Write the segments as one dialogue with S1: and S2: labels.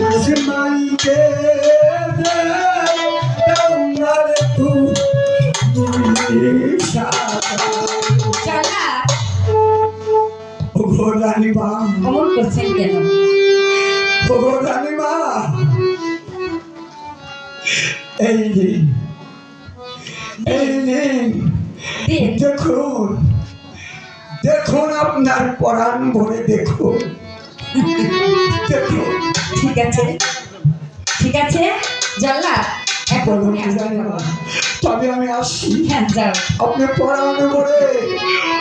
S1: আসমানকে তোমার তুমি
S2: চলা
S1: ওগো রানীমা
S2: অমন করছেন কেন?
S1: ওগো রানীমা এই নিন এই নিন দেখুন দেখুন আপনার পরাণ ভরে দেখুন দেখুন
S2: ঠিক আছে ঠিক আছে জল্লা এখন
S1: বলুন রানীমা তবে আমি আসি
S2: হ্যাঁ যাও
S1: আপনি পরাণ ভরে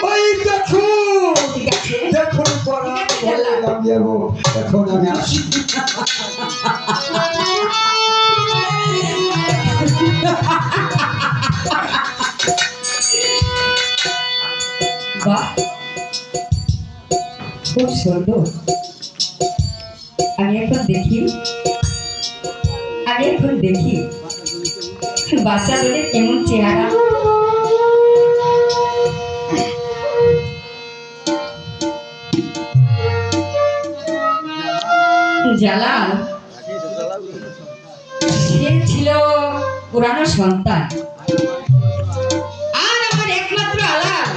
S1: ওই দেখুন
S2: ঠিক আছে
S1: দেখুন পরাণ ভরে আমি যাবো এখন আমি আসি
S2: বাহ খুব সুন্দর। আমি এখন দেখি বাচ্চাদের কেমন চেহারা। জালাল সে ছিল পুরানো সন্তান আর আমার একমাত্র আলাল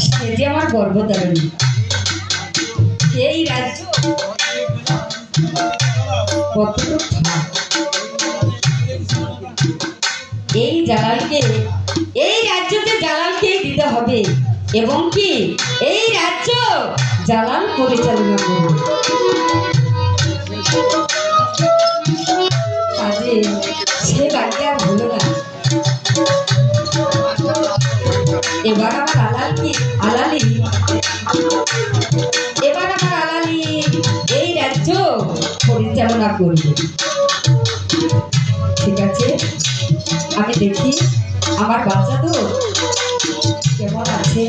S2: সে যে আমার গর্ভধারণী। এই রাজ্য কতটুক ভাগ এই জালালকে এই রাজ্যতে জালালকেই দিতে হবে এবং কি এই রাজ্য জালাল পরিচালনা করবে। কাজে সে বাড়িতে আর হলো না। এবার আমার আলালি এই রাজ্য পরিচালনা করবে। ঠিক আছে আমি দেখি আমার বাচ্চা তো কেমন আছে।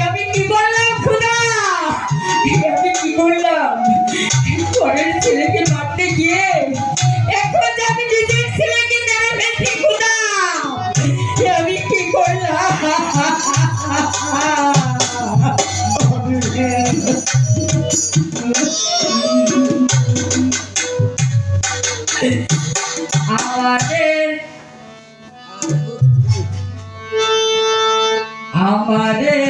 S2: আমি কি করলাম খুদা? আমি কি করলাম? পরের ছেলেকে মারতে গিয়ে এখন আমি নিজের ছেলেকে মেরে ফেলছি খুদা। আমি কি করলাম? আমাদের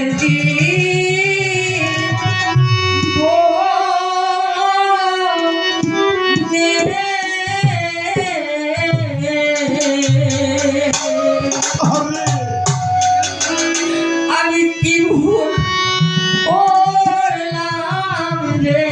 S2: আমি কি ভুল করলাম রে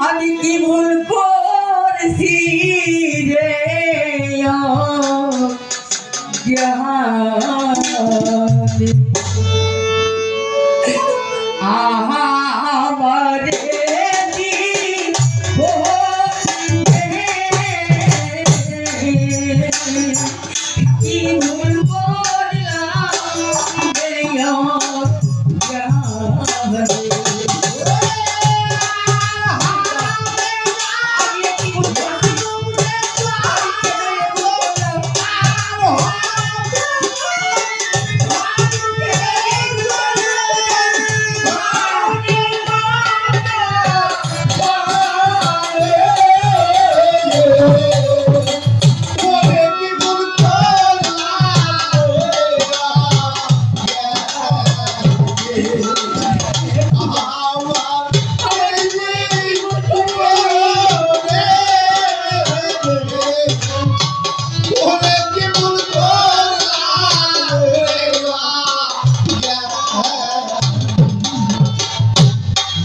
S2: আমি কি ভুল করছি রে আমারে কি ভুল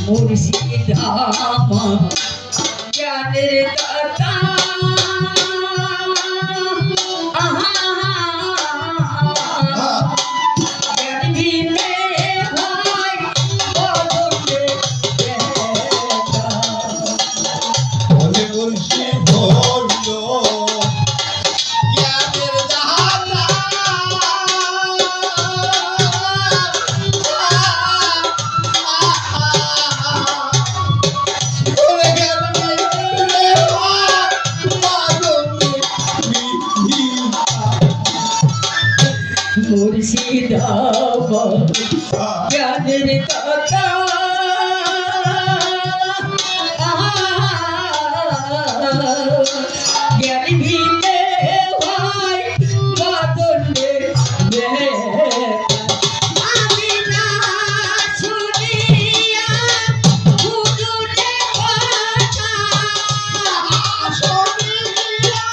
S2: মুর্শিদ আমার জ্ঞানের দাতা জ্ঞান বিনে হয় বদলে বেটা।
S3: বলে বলছি ধন্য জ্ঞানের দাতা ওরে জ্ঞান মিলে হয় মাদনে বিধিতা।
S2: মুর্শিদ আমার জ্ঞানের দাতা জ্ঞান বিনে হয় বদলে বেটা। আমি না শুনিয়া গুরুরে কথা
S3: শুনিয়া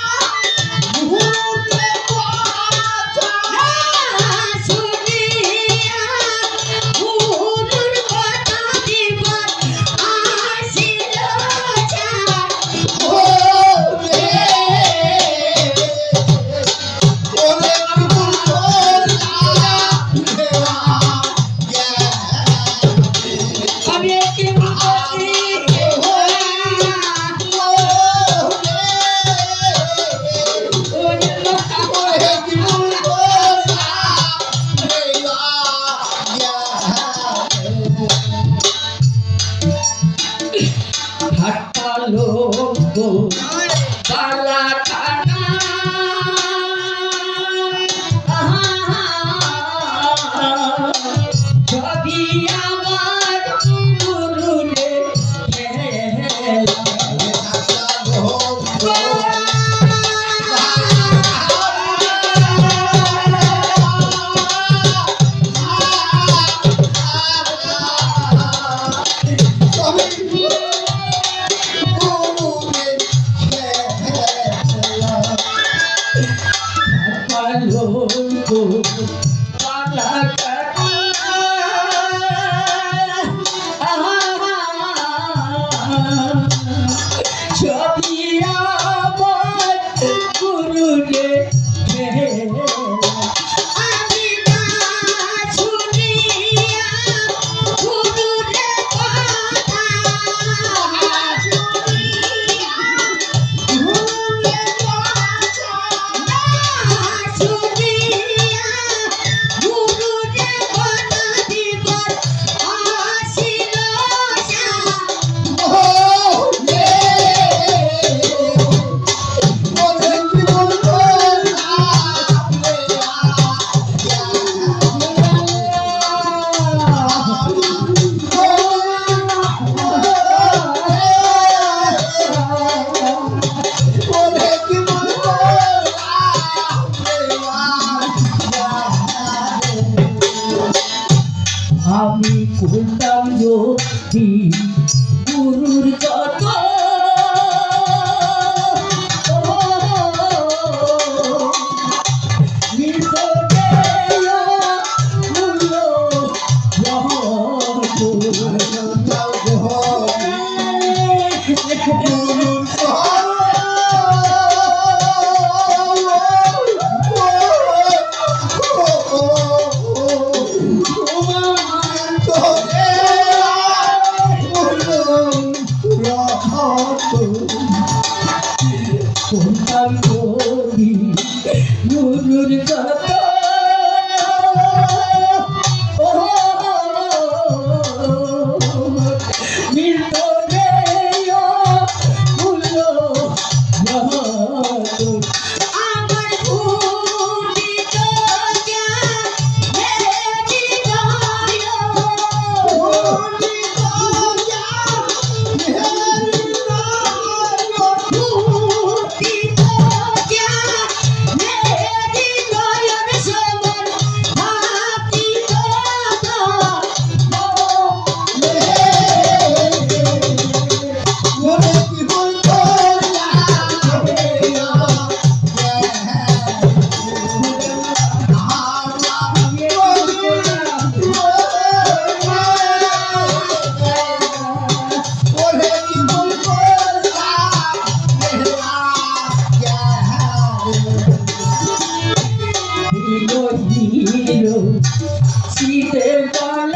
S3: গুরুতে কথা
S2: শুনিয়া গুরুর কথা দিবার আসিল
S3: ওরে ওরে
S2: আমি একটি বলি হাট্টালো বালা খানা ছবি আমার গুরুরে খেলা। আমি করতাম যদি গুরুর যত
S3: Oh
S2: বল